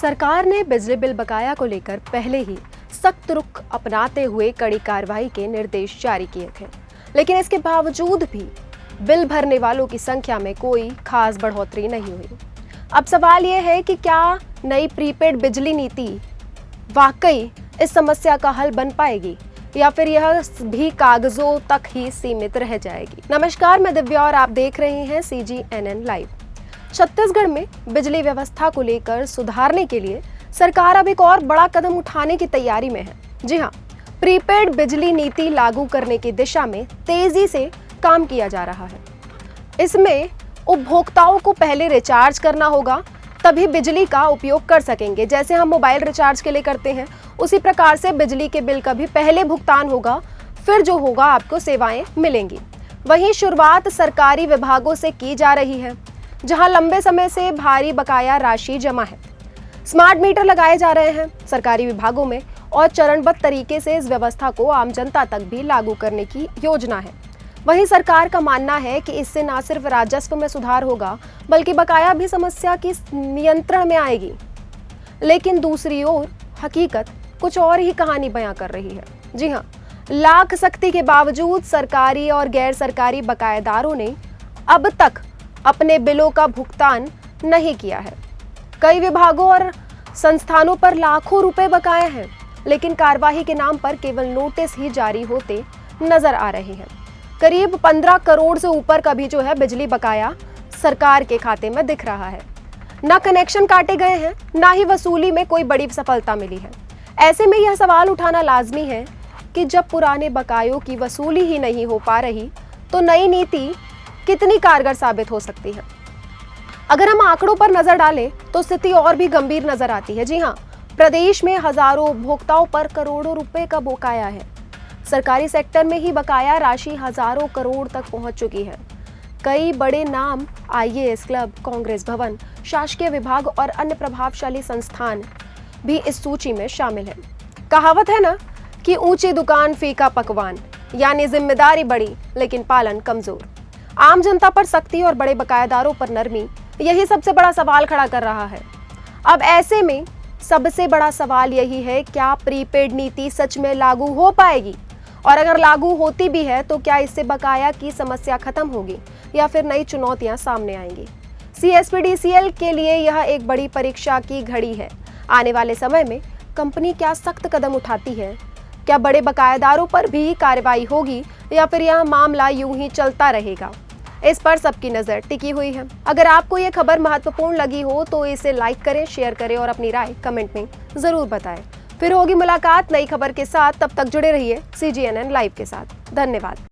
सरकार ने बिजली बिल बकाया को लेकर पहले ही सख्त रुख अपनाते हुए कड़ी कार्रवाई के निर्देश जारी किए थे, लेकिन इसके बावजूद भी बिल भरने वालों की संख्या में कोई खास बढ़ोतरी नहीं हुई। अब सवाल यह है कि क्या नई प्रीपेड बिजली नीति वाकई इस समस्या का हल बन पाएगी या फिर यह भी कागजों तक ही सीमित रह जाएगी। नमस्कार, मैं दिव्या और आप देख रहे हैं CGNN लाइव। छत्तीसगढ़ में बिजली व्यवस्था को लेकर सुधारने के लिए सरकार अब एक और बड़ा कदम उठाने की तैयारी में है। जी हाँ, प्रीपेड बिजली नीति लागू करने की दिशा में तेजी से काम किया जा रहा है। इसमें उपभोक्ताओं को पहले रिचार्ज करना होगा, तभी बिजली का उपयोग कर सकेंगे। जैसे हम मोबाइल रिचार्ज के लिए करते हैं, उसी प्रकार से बिजली के बिल का भी पहले भुगतान होगा, फिर जो होगा आपको सेवाएं मिलेंगी। वहीं शुरुआत सरकारी विभागों से की जा रही है, जहां लंबे समय से भारी बकाया राशि जमा है। स्मार्ट मीटर लगाए जा रहे हैं सरकारी विभागों में और चरणबद्ध तरीके से इस व्यवस्था को आम जनता तक भी लागू करने की योजना है। वहीं सरकार का मानना है कि इससे न सिर्फ राजस्व में सुधार होगा, बल्कि बकाया भी समस्या की नियंत्रण में आएगी। लेकिन दूसरी ओर हकीकत कुछ और ही कहानी बयां कर रही है। जी हाँ, लाख सख्ती के बावजूद सरकारी और गैर सरकारी बकायेदारों ने अब तक अपने बिलों का भुगतान नहीं किया है। कई विभागों और संस्थानों पर लाखों रुपए बकाए हैं, लेकिन कार्यवाही के नाम पर केवल नोटिस ही जारी होते नजर आ रहे हैं। करीब 15 करोड़ से ऊपर का भी जो है बिजली बकाया सरकार के खाते में दिख रहा है। ना कनेक्शन काटे गए हैं, ना ही वसूली में कोई बड़ी सफलता मिली है। ऐसे में यह सवाल उठाना लाजमी है कि जब पुराने बकायों की वसूली ही नहीं हो पा रही, तो नई नीति कितनी कारगर साबित हो सकती है। अगर हम आंकड़ों पर नजर डालें तो स्थिति और भी गंभीर नजर आती है। जी हाँ, प्रदेश में हजारों उपभोक्ताओं पर करोड़ों रुपए का बकाया है। सरकारी सेक्टर में ही बकाया राशि हजारों करोड़ तक पहुंच चुकी है। कई बड़े नाम, IAS क्लब, कांग्रेस भवन, शासकीय विभाग और अन्य प्रभावशाली संस्थान भी इस सूची में शामिल हैं। कहावत है ना कि ऊंची दुकान फीका पकवान, यानी जिम्मेदारी बड़ी लेकिन पालन कमजोर। आम जनता पर सख्ती और बड़े बकायेदारों पर नरमी, यही सबसे बड़ा सवाल खड़ा कर रहा है। अब ऐसे में सबसे बड़ा सवाल यही है, क्या प्रीपेड नीति सच में लागू हो पाएगी, और अगर लागू होती भी है तो क्या इससे बकाया की समस्या खत्म होगी या फिर नई चुनौतियां सामने आएंगी। CSPDCL के लिए यह एक बड़ी परीक्षा की घड़ी है। आने वाले समय में कंपनी क्या सख्त कदम उठाती है, क्या बड़े बकायेदारों पर भी कार्रवाई होगी या फिर यह मामला यूं ही चलता रहेगा, इस पर सबकी नजर टिकी हुई है। अगर आपको ये खबर महत्वपूर्ण लगी हो तो इसे लाइक करें, शेयर करें और अपनी राय कमेंट में जरूर बताएं। फिर होगी मुलाकात नई खबर के साथ, तब तक जुड़े रहिए CGNN लाइव के साथ। धन्यवाद।